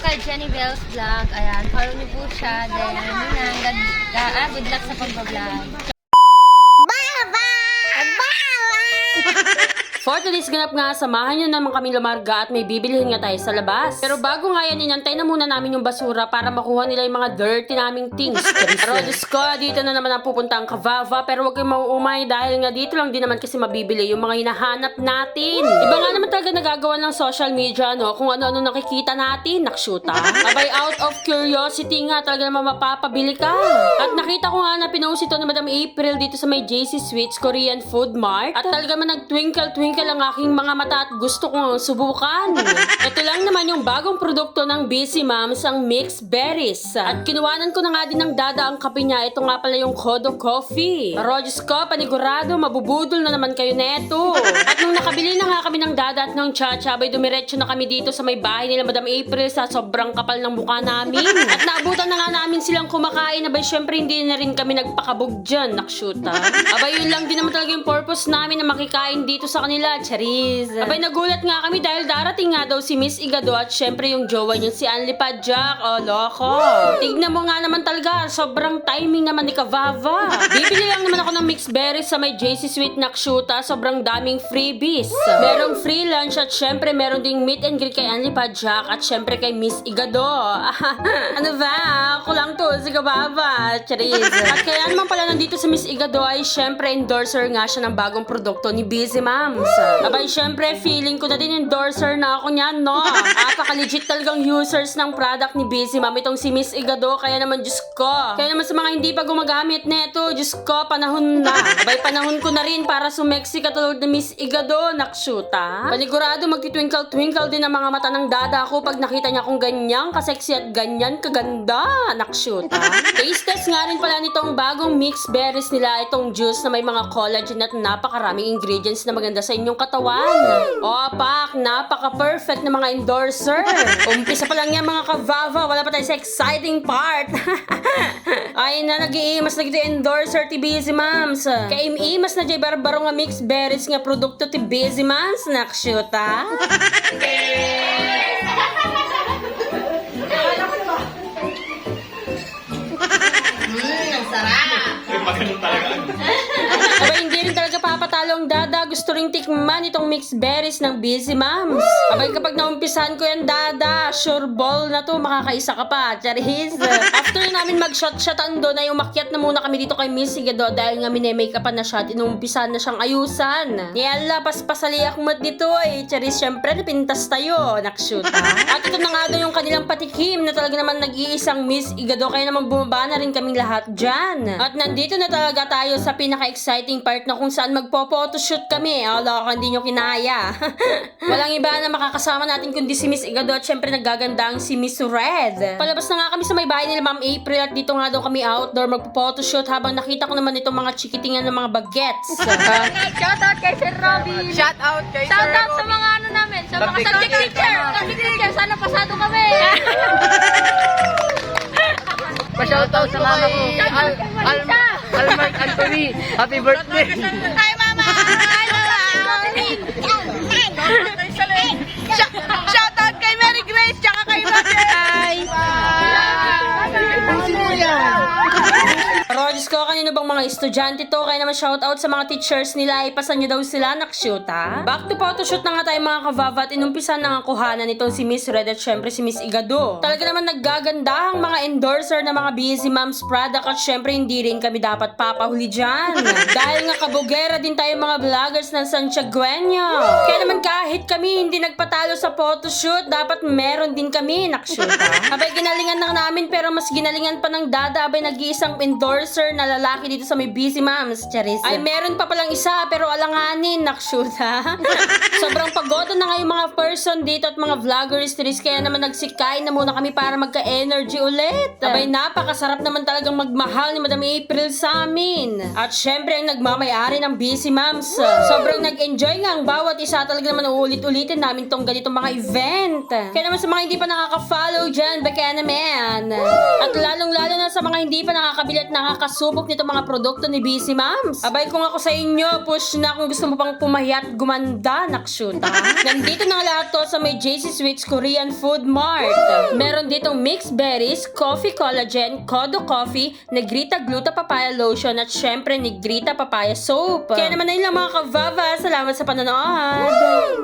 kay Jenny Bells Vlog. Ayan, follow niyo po siya. Then, yun na, good luck sa pag-vlog. For today's ganap nga, samahan nyo naman kami lumarga at may bibilihin nga tayo sa labas. Pero bago nga yan, inantay na muna namin yung basura para makuha nila yung mga dirty naming things. Pero Diyos ko, dito na naman ang pupunta ang Kavava. Pero huwag kayong mauumay dahil nga dito lang din naman kasi mabibili yung mga hinahanap natin. Iba nga naman talaga nagagawa ng social media, no? Kung ano-ano nakikita natin, nakshuta. Abay, out of curiosity nga, talaga naman mapapabili ka. At nakita ko nga na pinost ito ni Madam April dito sa may JC Sweets Korean Food Mart. At talaga man nag-twinkle-twinkle ang aking mga mata at gusto kong subukan. Ito lang naman yung bagong produkto ng Busy Moms, ang mixed berries. At kinuwanan ko na nga din ng dada ang kape niya. Ito nga pala yung Kodo Coffee. Rogers ko, panigurado, mabubudol na naman kayo neto. At nung nakabili na nga kami ng dada at ng chacha, abay dumiretso na kami dito sa may bahay nila Madam April sa sobrang kapal ng mukha namin. At naabutan na nga namin silang kumakain. Abay syempre hindi na rin kami nagpakabog dyan, nakshuta. Abay yun lang din naman talaga yung purpose namin na makikain dito sa kanila. Charis. Abay, nagulat nga kami dahil darating nga daw si Miss Igado at syempre yung jowa niya si Anli Padjak. Oh, loko. Tignan mo nga naman talaga, sobrang timing naman ni Kavava. Bibili lang naman ako ng mixed berries sa may JC Sweet Nakshuta. Sobrang daming freebies. Merong free lunch at syempre meron ding meet and greet kay Anli Padjak at syempre kay Miss Igado. Ano ba? Ako lang to, si Kavava. Charis. At kaya naman pala nandito si Miss Igado ay syempre endorser nga siya ng bagong produkto ni Busy Moms. Abay, syempre, feeling ko na din endorser na ako niyan, no? Apaka-legit talagang users ng product ni Busy Mom itong si Miss Igado. Kaya naman, Diyos ko. Kaya naman sa mga hindi pa gumagamit neto, Diyos ko, panahon na. Abay, panahon ko na rin para sumeksi katulad ni Miss Igado, nakshuta. Panigurado, magtitwinkle-twinkle din ang mga mata ng dada ko pag nakita niya kung ganyang kaseksi at ganyan kaganda, nakshuta. Taste test nga rin pala nitong bagong mixed berries nila, itong juice na may mga collagen at napakaraming ingredients na maganda sa inyong katawan. Pak, napaka-perfect na mga endorser. Umpisa pa lang yan mga Kavava, wala pa tayo sa exciting part. Ay na, nag-iimas na kita endorser ti Busy Moms. Kaim-imas na jay barbaro nga mixed berries nga produkto ti Busy Moms, nakshuta. Ang sarap. Aba, hindi rin talaga papatalong dada. Gusto ring tikman itong mixed berries ng Busy Moms. Abay, kapag naumpisahan ko yan, dada, sure ball na to, makakaisa ka pa. Charis. After namin mag-shot-shotan doon, ay umakyat na muna kami dito kay Miss Igado dahil nga mine-makeupan na siya at inumpisahan na siyang ayusan. Niyala, paspasaliak mo't dito eh. Charis, syempre, napintas tayo. Nakshuta. At ito na nga daw yung kanilang patikim na talaga naman nag-iisang Miss Igado. Kaya naman bumaba na rin kaming lahat dyan. At nandito na talaga tayo sa pinaka-exciting part na kung saan magpo-photoshoot kami. Ala, hindi nyo kinaya. Walang iba na makakasama natin kundi si Miss Igado at syempre naggaganda ang si Miss Red. Palabas na nga kami sa may bahay nila Ma'am April at dito nga daw kami outdoor magpo-photoshoot habang nakita ko naman itong mga chikitingan ng mga bagets. Shoutout kay Sir Robby. Shoutout kay Sir Shoutout sa Robby. mga ano namin, sa mga Subject subject teacher. Subject teacher, sana pasado kami. Pa-shoutout sa mama ko. Almark Anthony. Happy birthday. Hi, Mama! Hi, Mama! Shoutout kay Mary Grace tsaka kay Mother. Rogers ko, kanino bang mga estudyante to? Kaya naman shoutout sa mga teachers nila. Ipasan nyo daw sila, nakshuta. Back to photoshoot na nga tayo mga Kavava at inumpisan na nga kuhanan nitong si Miss Red at syempre si Miss Igado. Talaga naman naggaganda ang mga endorser na mga Busy Moms product at syempre hindi rin kami dapat papahuli dyan. Dahil nga kabugera din tayo mga vloggers ng Santiagueño. Kaya naman kahit kami hindi nagpatalo sa photoshoot, dapat meron din kami, nakshuta. Abay, ginalingan lang namin pero mas ginalingan pa ng dada. Abay, nag-iisang endorser na lalaki dito sa may Busy Moms, Charis. Ay, meron pa palang isa pero alanganin, nakshuta. Sobrang pagoda na nga yung mga person dito at mga vloggers, Charis. Kaya naman nagsikay na muna kami para magka-energy ulit. Abay, napakasarap naman talagang magmahal ni Madam April sa amin. At syempre, ang nagmamayari ng Busy Moms. Sobrang nag-enjoy nga ang bawat isa. Talaga naman uulit-ulitin namin tong ganitong mga event. Kaya naman sa mga hindi pa nakaka-follow dyan, baka naman. At lalong-lalo na sa mga hindi pa nakakabili at nakakasubok nito mga mga produkto ni BC Moms. Abay kung ako sa inyo, push na kung gusto mo pang pumahiya at gumanda, nakshuta. Nandito na lahat to sa may JC Sweets Korean Food Mart. Meron ditong mixed berries, coffee collagen, Kodo coffee, Negrita Gluta Papaya Lotion at syempre Negrita Papaya Soap. Kaya naman na yun lang mga kavava. Salamat sa panonood.